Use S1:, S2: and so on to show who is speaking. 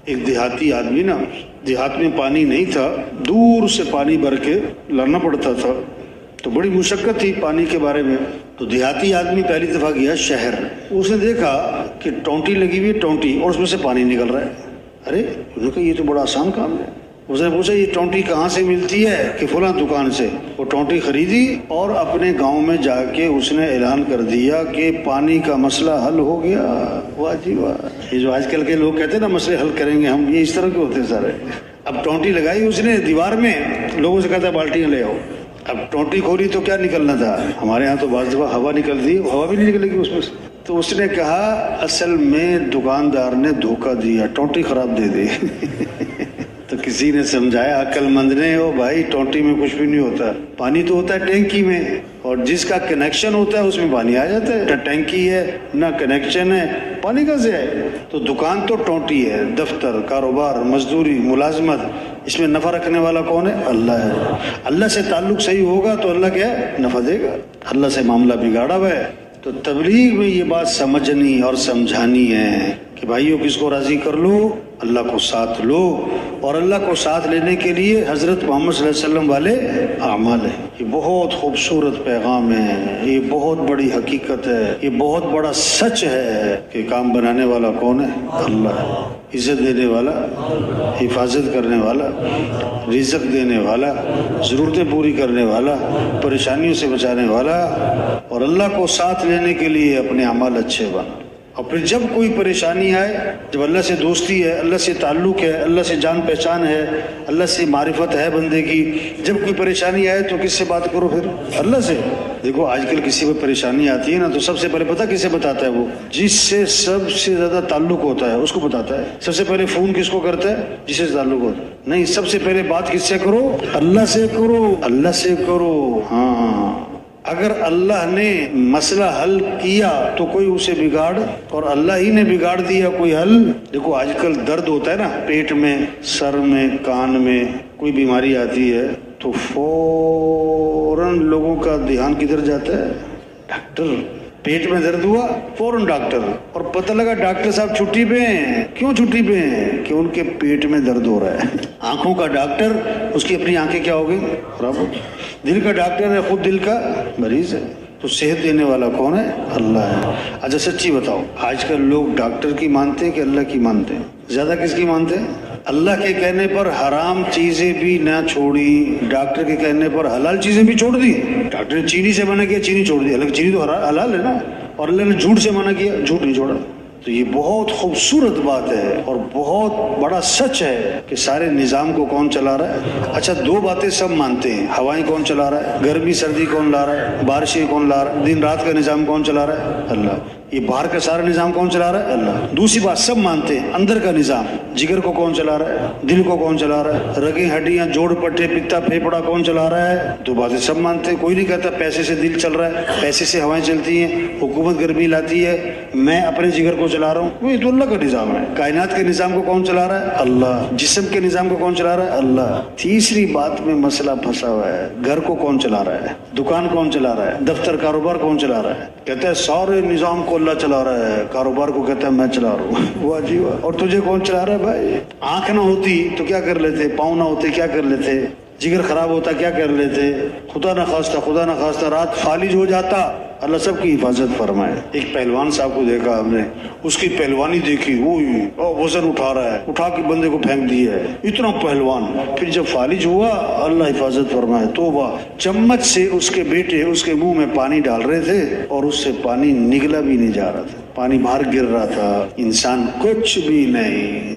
S1: ایک دیہاتی آدمی نا، دیہات میں پانی نہیں تھا، دور سے پانی بھر کے لانا پڑتا تھا، تو بڑی مشقت تھی پانی کے بارے میں۔ تو دیہاتی آدمی پہلی دفعہ گیا شہر، اس نے دیکھا کہ ٹونٹی لگی ہوئی ہے، ٹونٹی، اور اس میں سے پانی نکل رہا ہے۔ ارے انہوں نے کہا یہ تو بڑا آسان کام ہے۔ اس نے پوچھا یہ ٹونٹی کہاں سے ملتی ہے؟ کہ فلاں دکان سے۔ وہ ٹونٹی خریدی اور اپنے گاؤں میں جا کے اس نے اعلان کر دیا کہ پانی کا مسئلہ حل ہو گیا۔ واہ جی واہ! یہ جو آج کل کے لوگ کہتے ہیں نا مسئلے حل کریں گے ہم، یہ اس طرح کے ہوتے ہیں سارے۔ اب ٹونٹی لگائی اس نے دیوار میں، لوگوں سے کہتا ہے بالٹیاں لے آؤ۔ اب ٹونٹی کھولی تو کیا نکلنا تھا؟ ہمارے ہاں تو بعض دفعہ ہوا نکلتی ہے، ہوا بھی نہیں نکلے گی اس میں سے۔ تو اس نے کہا اصل میں دکاندار نے دھوکہ دیا، ٹونٹی خراب دے دی۔ تو کسی نے سمجھایا عقل مند نے، او بھائی ٹونٹی میں کچھ بھی نہیں ہوتا، پانی تو ہوتا ہے ٹینکی میں، اور جس کا کنیکشن ہوتا ہے اس میں پانی آ جاتا ہے۔ نہ ٹینکی ہے نہ کنیکشن ہے، پانی کیسے ہے؟ تو دکان تو ٹونٹی ہے، دفتر، کاروبار، مزدوری، ملازمت، اس میں نفع رکھنے والا کون ہے؟ اللہ ہے۔ اللہ سے تعلق صحیح ہوگا تو اللہ کیا ہے؟ نفع دے گا۔ اللہ سے معاملہ بگاڑا ہوا ہے تو تبلیغ میں یہ بات سمجھنی اور سمجھانی ہے کہ بھائیو کس کو راضی کر لو؟ اللہ کو ساتھ لو، اور اللہ کو ساتھ لینے کے لیے حضرت محمد صلی اللہ علیہ وسلم والے اعمال ہیں۔ یہ بہت خوبصورت پیغام ہے، یہ بہت بڑی حقیقت ہے، یہ بہت بڑا سچ ہے کہ کام بنانے والا کون ہے؟ اللہ ہے۔ عزت دینے والا، حفاظت کرنے والا، رزق دینے والا، ضرورتیں پوری کرنے والا، پریشانیوں سے بچانے والا، اور اللہ کو ساتھ لینے کے لیے اپنے اعمال اچھے بنا۔ اور پھر جب کوئی پریشانی آئے، جب اللہ سے دوستی ہے، اللہ سے تعلق ہے، اللہ سے جان پہچان ہے، اللہ سے معرفت ہے بندے کی، جب کوئی پریشانی آئے تو کس سے بات کرو؟ پھر اللہ سے۔ دیکھو آج کل کسی کو پریشانی آتی ہے نا تو سب سے پہلے پتہ کسے بتاتا ہے؟ وہ جس سے سب سے زیادہ تعلق ہوتا ہے اس کو بتاتا ہے۔ سب سے پہلے فون کس کو کرتا ہے؟ جس سے تعلق ہوتا ہے۔ نہیں، سب سے پہلے بات کس سے کرو؟ اللہ سے کرو، اللہ سے کرو۔ ہاں، اگر اللہ نے مسئلہ حل کیا تو کوئی اسے بگاڑ، اور اللہ ہی نے بگاڑ دیا کوئی حل۔ دیکھو آج کل درد ہوتا ہے نا، پیٹ میں، سر میں، کان میں کوئی بیماری آتی ہے تو فوراً لوگوں کا دھیان کدھر جاتا ہے؟ ڈاکٹر۔ پیٹ میں درد ہوا فوراً ڈاکٹر، اور پتہ لگا ڈاکٹر صاحب چھٹی پہ ہیں۔ کیوں چھٹی پہ ہیں؟ کہ ان کے پیٹ میں درد ہو رہا ہے۔ آنکھوں کا ڈاکٹر، اس کی اپنی آنکھیں کیا ہو گئی؟ خراب ہو گئی۔ دل کا ڈاکٹر ہے، خود دل کا مریض ہے۔ تو صحت دینے والا کون ہے؟ اللہ ہے۔ اچھا سچی بتاؤ، آج کل لوگ ڈاکٹر کی مانتے ہیں کہ اللہ کی مانتے ہیں؟ زیادہ کس کی مانتے ہیں؟ اللہ کے کہنے پر حرام چیزیں بھی نہ چھوڑی، ڈاکٹر کے کہنے پر حلال چیزیں بھی چھوڑ دی۔ ڈاکٹر نے چینی سے منع کیا، چینی چھوڑ دی، حالانکہ چینی تو حلال ہے نا، اور اللہ نے جھوٹ سے منع کیا، جھوٹ نہیں چھوڑا۔ تو یہ بہت خوبصورت بات ہے اور بہت بڑا سچ ہے کہ سارے نظام کو کون چلا رہا ہے؟ اچھا دو باتیں سب مانتے ہیں، ہوائیں کون چلا رہا ہے، گرمی سردی کون لا رہا ہے، بارشیں کون لا رہا ہے، دن رات کا نظام کون چلا رہا ہے؟ اللہ۔ یہ باہر کا سارا نظام کون چلا رہا ہے؟ اللہ۔ دوسری بات سب مانتے ہیں، اندر کا نظام، جگر کو کون چلا رہا ہے، دل کو کون چلا رہا ہے، رگیں ہڈیاں جوڑ پٹے پتا پھیپڑا کون چلا رہا ہے؟ دو باتیں سب مانتے ہیں۔ کوئی نہیں کہتا پیسے سے دل چل رہا ہے، پیسے سے ہوائیں چلتی ہیں، حکومت گرمی لاتی ہے، میں اپنے جگر کو چلا رہا ہوں۔ یہ تو اللہ کا نظام ہے۔ کائنات کے نظام کو کون چلا رہا ہے؟ اللہ۔ جسم کے نظام کو کون چلا رہا ہے؟ اللہ۔ تیسری بات میں مسئلہ پھنسا ہوا ہے، گھر کو کون چلا رہا ہے، دکان کون چلا رہا ہے، دفتر کاروبار کون چلا رہا ہے؟ کہتا ہے سارے نظام کو اللہ چلا رہا ہے، کاروبار کو کہتا ہے میں چلا رہا ہوں۔ واہ جی واہ! اور تجھے کون چلا رہا ہے بھائی؟ آنکھ نہ ہوتی تو کیا کر لیتے، پاؤں نہ ہوتے کیا کر لیتے، جگر خراب ہوتا کیا کر لیتے، خدا نہ خواستہ رات فالج ہو جاتا، اللہ سب کی حفاظت فرمائے۔ ایک پہلوان صاحب کو دیکھا ہم نے، اس کی پہلوانی دیکھی، وزن اٹھا رہا ہے، اٹھا کے بندے کو پھینک دیا ہے، اتنا پہلوان۔ پھر جب فالج ہوا، اللہ حفاظت فرمائے، توبہ، چمچ سے اس کے بیٹے اس کے منہ میں پانی ڈال رہے تھے اور اس سے پانی نگلا بھی نہیں جا رہا تھا، پانی باہر گر رہا تھا۔ انسان کچھ بھی نہیں۔